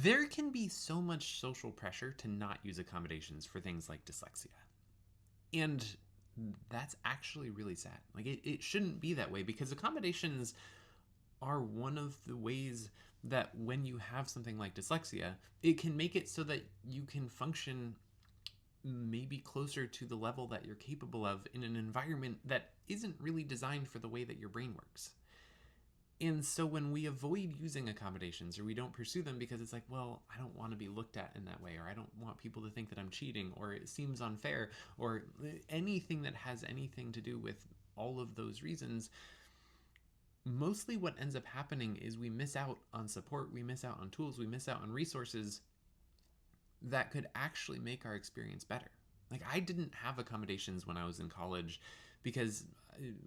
There can be so much social pressure to not use accommodations for things like dyslexia. And that's actually really sad. Like, it shouldn't be that way because accommodations are one of the ways that when you have something like dyslexia, it can make it so that you can function maybe closer to the level that you're capable of in an environment that isn't really designed for the way that your brain works. And so when we avoid using accommodations or we don't pursue them because it's like, well, I don't want to be looked at in that way, or I don't want people to think that I'm cheating, or it seems unfair, or anything that has anything to do with all of those reasons, mostly what ends up happening is we miss out on support, we miss out on tools, we miss out on resources that could actually make our experience better. Like, I didn't have accommodations when I was in college because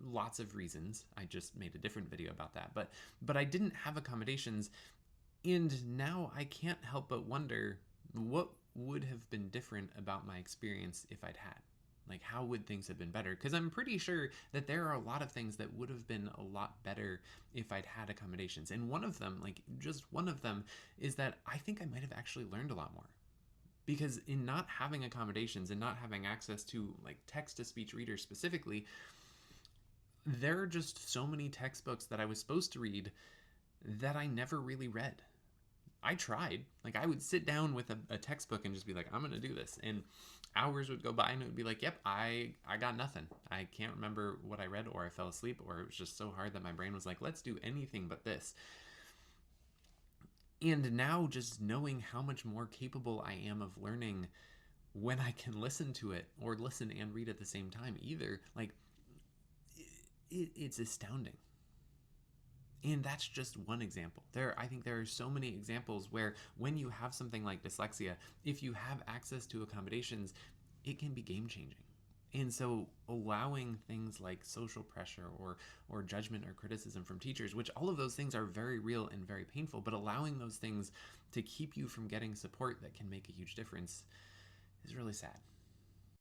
lots of reasons. I just made a different video about that. But I didn't have accommodations, and now I can't help but wonder what would have been different about my experience if I'd had. Like, how would things have been better? Because I'm pretty sure that there are a lot of things that would have been a lot better if I'd had accommodations. And one of them, like just one of them, is that I think I might have actually learned a lot more. Because in not having accommodations and not having access to like text to speech readers specifically, there are just so many textbooks that I was supposed to read that I never really read. I tried. Like, I would sit down with a textbook and just be like, I'm going to do this. And hours would go by and it would be like, yep, I got nothing. I can't remember what I read, or I fell asleep, or it was just so hard that my brain was like, let's do anything but this. And now just knowing how much more capable I am of learning when I can listen to it or listen and read at the same time, either, like, it's astounding. And that's just one example. I think there are so many examples where when you have something like dyslexia, if you have access to accommodations, it can be game changing. And so allowing things like social pressure or judgment or criticism from teachers, which all of those things are very real and very painful, but allowing those things to keep you from getting support that can make a huge difference is really sad.